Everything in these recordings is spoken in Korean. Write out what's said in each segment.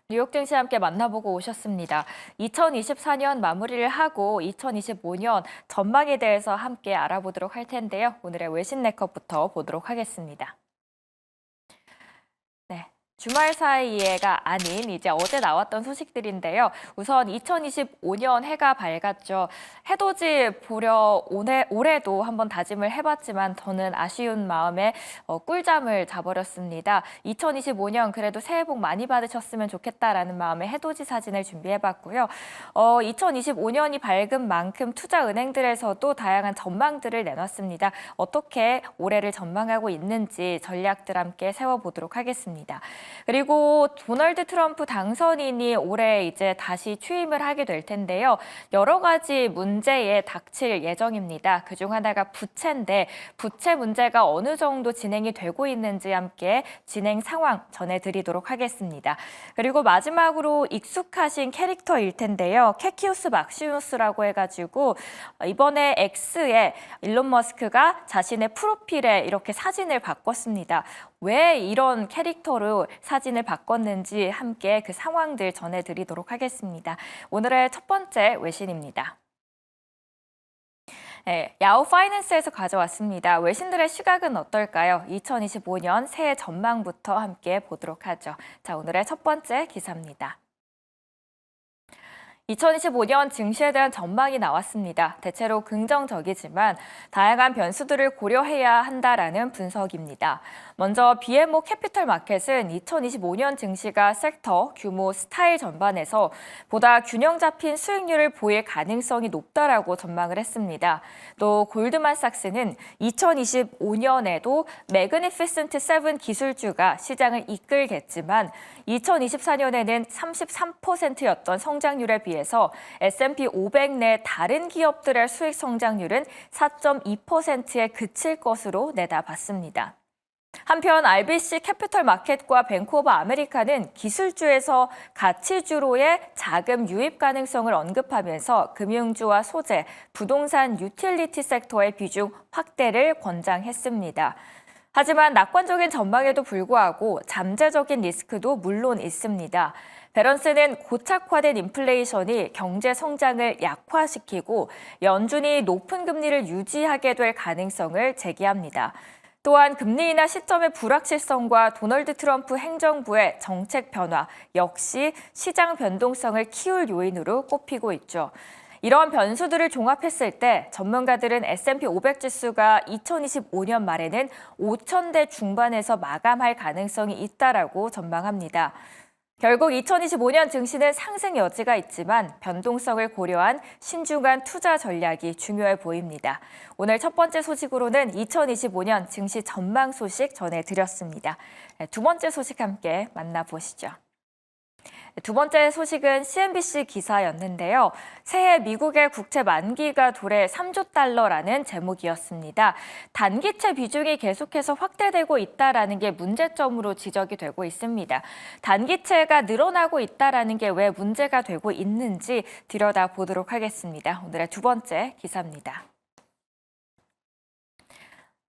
뉴욕 증시 함께 만나보고 오셨습니다. 2024년 마무리를 하고 2025년 전망에 대해서 함께 알아보도록 할 텐데요. 오늘의 외신 네컷부터 보도록 하겠습니다. 네. 주말 사이에가 아닌 이제 어제 나왔던 소식들인데요. 우선 2025년 해가 밝았죠. 해돋이 보려 올해도 한번 다짐을 해봤지만 저는 아쉬운 마음에 꿀잠을 자버렸습니다. 2025년 그래도 새해 복 많이 받으셨으면 좋겠다라는 마음에 해돋이 사진을 준비해봤고요. 2025년이 밝은 만큼 투자은행들에서도 다양한 전망들을 내놨습니다. 어떻게 올해를 전망하고 있는지 전략들 함께 세워보도록 하겠습니다. 그리고 도널드 트럼프 당선인이 올해 이제 다시 취임을 하게 될 텐데요. 여러 가지 문제에 닥칠 예정입니다. 그중 하나가 부채인데 부채 문제가 어느 정도 진행이 되고 있는지 함께 진행 상황 전해드리도록 하겠습니다. 그리고 마지막으로 익숙하신 캐릭터일 텐데요. 캐키우스 막시무스라고 해가지고 이번에 X에 일론 머스크가 자신의 프로필에 이렇게 사진을 바꿨습니다. 왜 이런 캐릭터로 사진을 바꿨는지 함께 그 상황들 전해드리도록 하겠습니다. 오늘의 첫 번째 외신입니다. 네, 야후 파이낸스에서 가져왔습니다. 외신들의 시각은 어떨까요? 2025년 새해 전망부터 함께 보도록 하죠. 자, 오늘의 첫 번째 기사입니다. 2025년 증시에 대한 전망이 나왔습니다. 대체로 긍정적이지만 다양한 변수들을 고려해야 한다라는 분석입니다. 먼저 BMO 캐피털 마켓은 2025년 증시가 섹터, 규모, 스타일 전반에서 보다 균형 잡힌 수익률을 보일 가능성이 높다라고 전망을 했습니다. 또 골드만삭스는 2025년에도 매그니피센트 7 기술주가 시장을 이끌겠지만 2024년에는 33%였던 성장률에 비해서 S&P 500 내 다른 기업들의 수익 성장률은 4.2%에 그칠 것으로 내다봤습니다. 한편 RBC 캐피털 마켓과 뱅크 오브 아메리카는 기술주에서 가치주로의 자금 유입 가능성을 언급하면서 금융주와 소재, 부동산 유틸리티 섹터의 비중 확대를 권장했습니다. 하지만 낙관적인 전망에도 불구하고 잠재적인 리스크도 물론 있습니다. 베런스는 고착화된 인플레이션이 경제 성장을 약화시키고 연준이 높은 금리를 유지하게 될 가능성을 제기합니다. 또한 금리 인하 시점의 불확실성과 도널드 트럼프 행정부의 정책 변화 역시 시장 변동성을 키울 요인으로 꼽히고 있죠. 이런 변수들을 종합했을 때 전문가들은 S&P 500 지수가 2025년 말에는 5,000대 중반에서 마감할 가능성이 있다라고 전망합니다. 결국 2025년 증시는 상승 여지가 있지만 변동성을 고려한 신중한 투자 전략이 중요해 보입니다. 오늘 첫 번째 소식으로는 2025년 증시 전망 소식 전해드렸습니다. 두 번째 소식 함께 만나보시죠. 두 번째 소식은 CNBC 기사였는데요. 새해 미국의 국채 만기가 도래 3조 달러라는 제목이었습니다. 단기채 비중이 계속해서 확대되고 있다는 게 문제점으로 지적이 되고 있습니다. 단기채가 늘어나고 있다는 게 왜 문제가 되고 있는지 들여다보도록 하겠습니다. 오늘의 두 번째 기사입니다.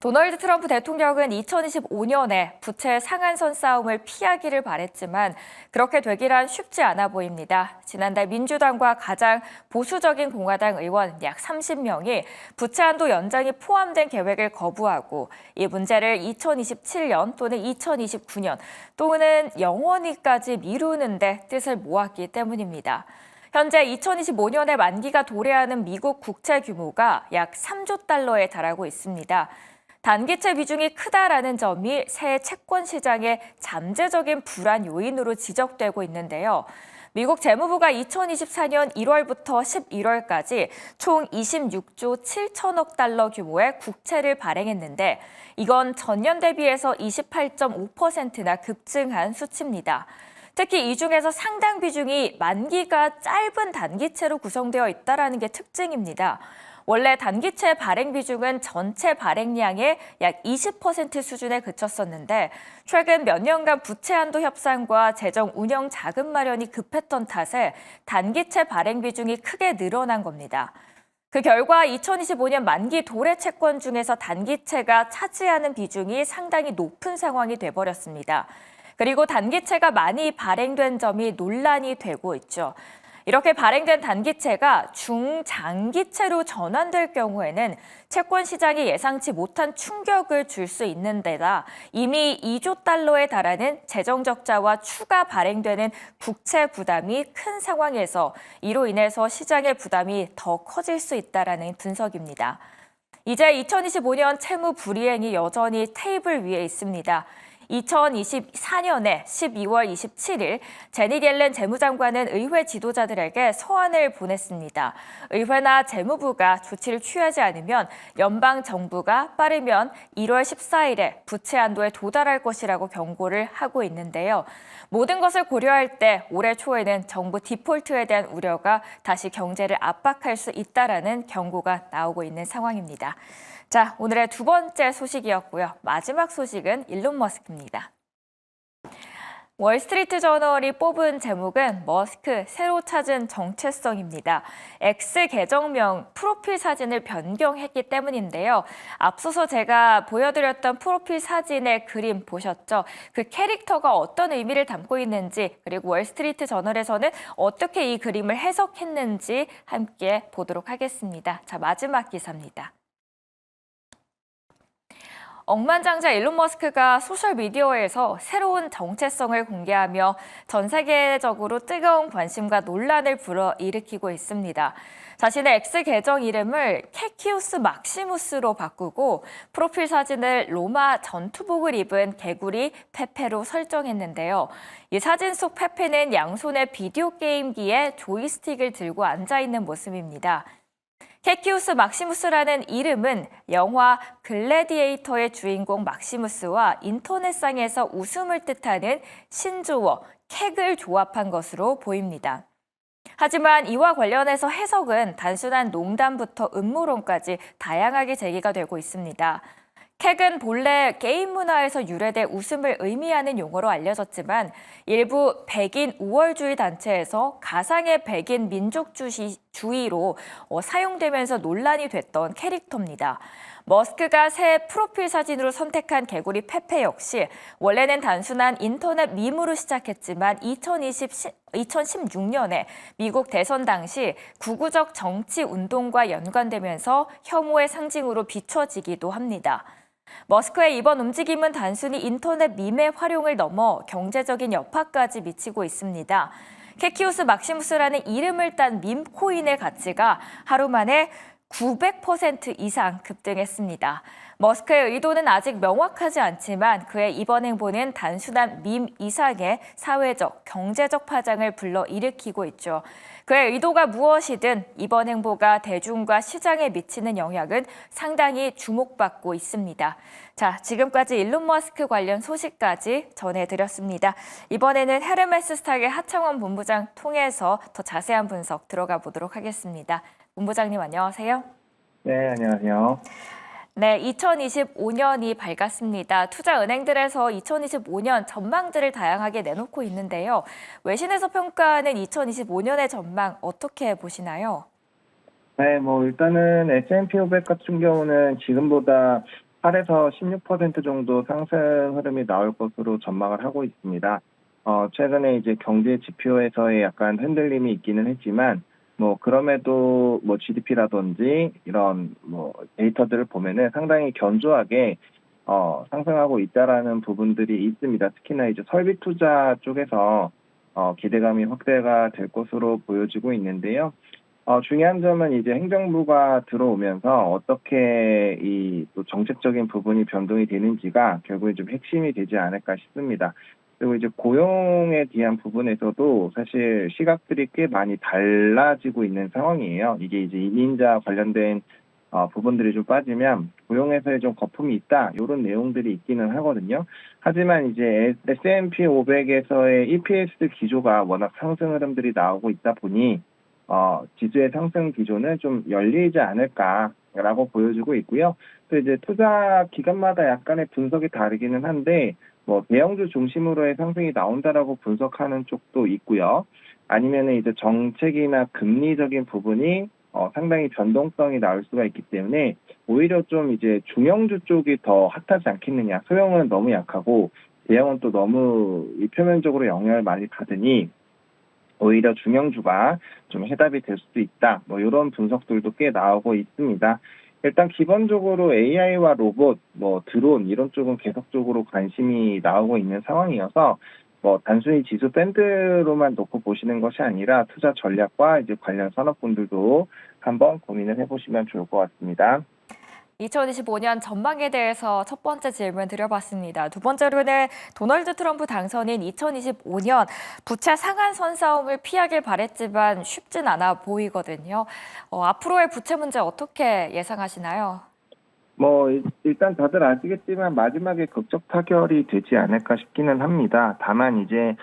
도널드 트럼프 대통령은 2025년에 부채 상한선 싸움을 피하기를 바랬지만 그렇게 되기란 쉽지 않아 보입니다. 지난달 민주당과 가장 보수적인 공화당 의원 약 30명이 부채 한도 연장이 포함된 계획을 거부하고 이 문제를 2027년 또는 2029년 또는 영원히까지 미루는 데 뜻을 모았기 때문입니다. 현재 2025년에 만기가 도래하는 미국 국채 규모가 약 3조 달러에 달하고 있습니다. 단기채 비중이 크다라는 점이 새해 채권 시장의 잠재적인 불안 요인으로 지적되고 있는데요. 미국 재무부가 2024년 1월부터 11월까지 총 26조 7천억 달러 규모의 국채를 발행했는데 이건 전년 대비해서 28.5%나 급증한 수치입니다. 특히 이 중에서 상당 비중이 만기가 짧은 단기채로 구성되어 있다는 게 특징입니다. 원래 단기채 발행 비중은 전체 발행량의 약 20% 수준에 그쳤었는데 최근 몇 년간 부채 한도 협상과 재정 운영 자금 마련이 급했던 탓에 단기채 발행 비중이 크게 늘어난 겁니다. 그 결과 2025년 만기 도래 채권 중에서 단기채가 차지하는 비중이 상당히 높은 상황이 돼버렸습니다. 그리고 단기채가 많이 발행된 점이 논란이 되고 있죠. 이렇게 발행된 단기채가 중장기채로 전환될 경우에는 채권 시장이 예상치 못한 충격을 줄 수 있는 데다 이미 2조 달러에 달하는 재정 적자와 추가 발행되는 국채 부담이 큰 상황에서 이로 인해서 시장의 부담이 더 커질 수 있다라는 분석입니다. 이제 2025년 채무 불이행이 여전히 테이블 위에 있습니다. 2024년에 12월 27일 제닛 옐렌 재무장관은 의회 지도자들에게 서한을 보냈습니다. 의회나 재무부가 조치를 취하지 않으면 연방 정부가 빠르면 1월 14일에 부채 한도에 도달할 것이라고 경고를 하고 있는데요. 모든 것을 고려할 때 올해 초에는 정부 디폴트에 대한 우려가 다시 경제를 압박할 수 있다라는 경고가 나오고 있는 상황입니다. 자, 오늘의 두 번째 소식이었고요. 마지막 소식은 일론 머스크입니다. 월스트리트 저널이 뽑은 제목은 머스크 새로 찾은 정체성입니다. X 계정명 프로필 사진을 변경했기 때문인데요. 앞서서 제가 보여드렸던 프로필 사진의 그림 보셨죠? 그 캐릭터가 어떤 의미를 담고 있는지, 그리고 월스트리트 저널에서는 어떻게 이 그림을 해석했는지 함께 보도록 하겠습니다. 자, 마지막 기사입니다. 억만장자 일론 머스크가 소셜미디어에서 새로운 정체성을 공개하며 전 세계적으로 뜨거운 관심과 논란을 불어일으키고 있습니다. 자신의 X 계정 이름을 캐키우스 막시무스로 바꾸고 프로필 사진을 로마 전투복을 입은 개구리 페페로 설정했는데요. 이 사진 속 페페는 양손에 비디오 게임기에 조이스틱을 들고 앉아있는 모습입니다. 캐키우스 막시무스라는 이름은 영화 글래디에이터의 주인공 막시무스와 인터넷상에서 웃음을 뜻하는 신조어 캑을 조합한 것으로 보입니다. 하지만 이와 관련해서 해석은 단순한 농담부터 음모론까지 다양하게 제기가 되고 있습니다. 캑은 본래 게임 문화에서 유래돼 웃음을 의미하는 용어로 알려졌지만 일부 백인 우월주의 단체에서 가상의 백인 민족주의로 사용되면서 논란이 됐던 캐릭터입니다. 머스크가 새 프로필 사진으로 선택한 개구리 페페 역시 원래는 단순한 인터넷 밈으로 시작했지만 2016년에 미국 대선 당시 구구적 정치 운동과 연관되면서 혐오의 상징으로 비춰지기도 합니다. 머스크의 이번 움직임은 단순히 인터넷 밈의 활용을 넘어 경제적인 여파까지 미치고 있습니다. 캐키우스 막시무스라는 이름을 딴 밈 코인의 가치가 하루 만에 900% 이상 급등했습니다. 머스크의 의도는 아직 명확하지 않지만 그의 이번 행보는 단순한 밈 이상의 사회적, 경제적 파장을 불러일으키고 있죠. 그의 의도가 무엇이든 이번 행보가 대중과 시장에 미치는 영향은 상당히 주목받고 있습니다. 자, 지금까지 일론 머스크 관련 소식까지 전해드렸습니다. 이번에는 헤르메스 스탁의 하창원 본부장 통해서 더 자세한 분석 들어가 보도록 하겠습니다. 본부장님 안녕하세요. 네, 안녕하세요. 네, 2025년이 밝았습니다. 투자은행들에서 2025년 전망들을 다양하게 내놓고 있는데요. 외신에서 평가하는 2025년의 전망 어떻게 보시나요? 네, 일단은 S&P 500 같은 경우는 지금보다 8에서 16% 정도 상승 흐름이 나올 것으로 전망을 하고 있습니다. 최근에 이제 경제 지표에서의 약간 흔들림이 있기는 했지만, 그럼에도 GDP라든지 이런 데이터들을 보면은 상당히 견조하게 상승하고 있다라는 부분들이 있습니다. 특히나 이제 설비 투자 쪽에서 기대감이 확대가 될 것으로 보여지고 있는데요. 중요한 점은 이제 행정부가 들어오면서 어떻게 이 또 정책적인 부분이 변동이 되는지가 결국에 좀 핵심이 되지 않을까 싶습니다. 그리고 이제 고용에 대한 부분에서도 사실 시각들이 꽤 많이 달라지고 있는 상황이에요. 이게 이제 이민자 관련된 부분들이 좀 빠지면 고용에서의 좀 거품이 있다, 이런 내용들이 있기는 하거든요. 하지만 이제 S&P 500에서의 EPS 기조가 워낙 상승 흐름들이 나오고 있다 보니 지수의 상승 기조는 좀 열리지 않을까라고 보여지고 있고요. 또 이제 투자 기간마다 약간의 분석이 다르기는 한데 대형주 중심으로의 상승이 나온다라고 분석하는 쪽도 있고요. 아니면은 이제 정책이나 금리적인 부분이 상당히 변동성이 나올 수가 있기 때문에 오히려 좀 이제 중형주 쪽이 더 핫하지 않겠느냐. 소형은 너무 약하고 대형은 또 너무 이 표면적으로 영향을 많이 받으니 오히려 중형주가 좀 해답이 될 수도 있다. 뭐 이런 분석들도 꽤 나오고 있습니다. 일단 기본적으로 AI와 로봇, 뭐 드론 이런 쪽은 계속적으로 관심이 나오고 있는 상황이어서 뭐 단순히 지수 밴드로만 놓고 보시는 것이 아니라 투자 전략과 이제 관련 산업군들도 한번 고민을 해보시면 좋을 것 같습니다. 2025년 전망에 대해서 첫 번째 질문 드려봤습니다. 두 번째로는 도널드 트럼프 당선인 2025년 부채 상한선 싸움을 피하길 바랬지만 쉽진 않아 보이거든요. 앞으로의 부채 문제 어떻게 예상하시나요? 뭐 일단 다들 아시겠지만 마지막에 극적 타결이 되지 않을까 싶기는 합니다. 다만 이제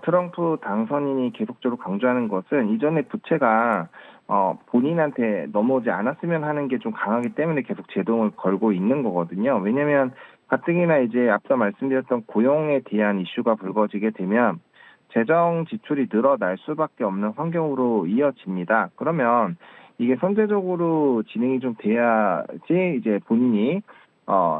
트럼프 당선인이 계속적으로 강조하는 것은 이전에 부채가 본인한테 넘어오지 않았으면 하는 게 좀 강하기 때문에 계속 제동을 걸고 있는 거거든요. 왜냐하면 가뜩이나 이제 앞서 말씀드렸던 고용에 대한 이슈가 불거지게 되면 재정 지출이 늘어날 수밖에 없는 환경으로 이어집니다. 그러면 이게 선제적으로 진행이 좀 돼야지 이제 본인이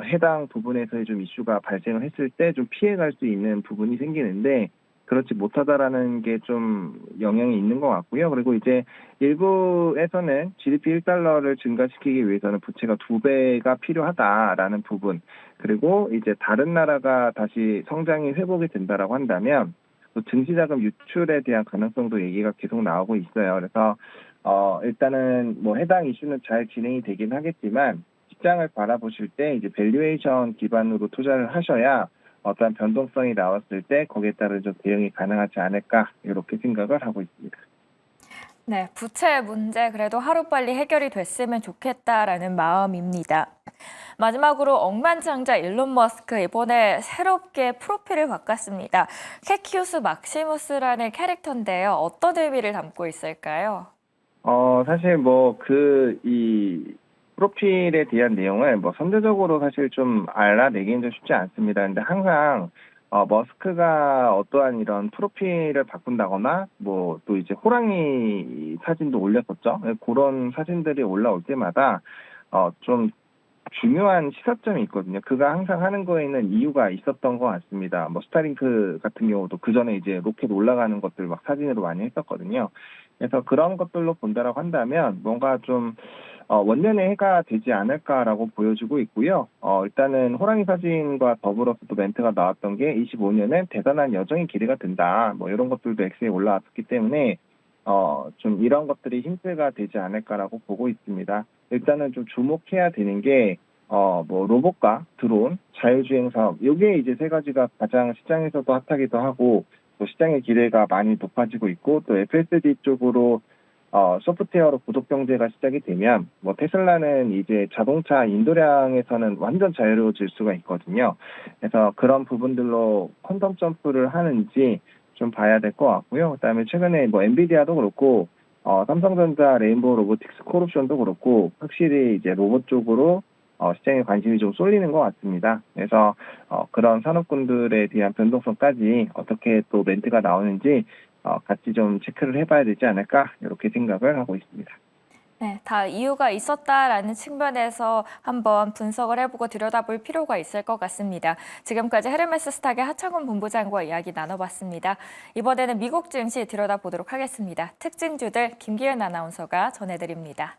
해당 부분에서의 좀 이슈가 발생을 했을 때 좀 피해갈 수 있는 부분이 생기는데 그렇지 못하다라는 게 좀 영향이 있는 것 같고요. 그리고 이제 일부에서는 GDP 1달러를 증가시키기 위해서는 부채가 2배가 필요하다라는 부분, 그리고 이제 다른 나라가 다시 성장이 회복이 된다라고 한다면 또 증시자금 유출에 대한 가능성도 얘기가 계속 나오고 있어요. 그래서 일단은 뭐 해당 이슈는 잘 진행이 되긴 하겠지만 시장을 바라보실 때 이제 밸류에이션 기반으로 투자를 하셔야 어떠한 변동성이 나왔을 때 거기에 따른 좀 대응이 가능하지 않을까 이렇게 생각을 하고 있습니다. 네, 부채 문제 그래도 하루빨리 해결이 됐으면 좋겠다라는 마음입니다. 마지막으로 억만장자 일론 머스크 이번에 새롭게 프로필을 바꿨습니다. 캐키우스 막시무스라는 캐릭터인데요. 어떤 의미를 담고 있을까요? 사실 뭐 이 프로필에 대한 내용을 뭐 선제적으로 사실 좀 알아내기는 좀 쉽지 않습니다. 근데 항상 머스크가 어떠한 이런 프로필을 바꾼다거나 뭐 또 이제 호랑이 사진도 올렸었죠. 그런 사진들이 올라올 때마다 좀 중요한 시사점이 있거든요. 그가 항상 하는 거에는 이유가 있었던 것 같습니다. 뭐 스타링크 같은 경우도 그 전에 이제 로켓 올라가는 것들 막 사진으로 많이 했었거든요. 그래서 그런 것들로 본다라고 한다면 뭔가 좀 원년의 해가 되지 않을까라고 보여지고 있고요. 일단은 호랑이 사진과 더불어서 또 멘트가 나왔던 게 25년은 대단한 여정의 길이가 된다. 뭐 이런 것들도 엑스에 올라왔기 때문에 좀 이런 것들이 힌트가 되지 않을까라고 보고 있습니다. 일단은 좀 주목해야 되는 게 뭐 로봇과 드론, 자율주행 사업, 요게 이제 세 가지가 가장 시장에서도 핫하기도 하고 또 시장의 기대가 많이 높아지고 있고 또 FSD 쪽으로 소프트웨어로 구독 경제가 시작이 되면 뭐 테슬라는 이제 자동차 인도량에서는 완전 자유로워질 수가 있거든요. 그래서 그런 부분들로 퀀텀 점프를 하는지 좀 봐야 될 것 같고요. 그다음에 최근에 뭐 엔비디아도 그렇고 삼성전자 레인보우 로보틱스 콜옵션도 그렇고 확실히 이제 로봇 쪽으로 시장에 관심이 좀 쏠리는 것 같습니다. 그래서 그런 산업군들에 대한 변동성까지 어떻게 또 멘트가 나오는지 같이 좀 체크를 해봐야 되지 않을까 이렇게 생각을 하고 있습니다. 네, 다 이유가 있었다라는 측면에서 한번 분석을 해보고 들여다볼 필요가 있을 것 같습니다. 지금까지 헤르메스 스탁의 하창훈 본부장과 이야기 나눠봤습니다. 이번에는 미국 증시 들여다보도록 하겠습니다. 특징주들 김기현 아나운서가 전해드립니다.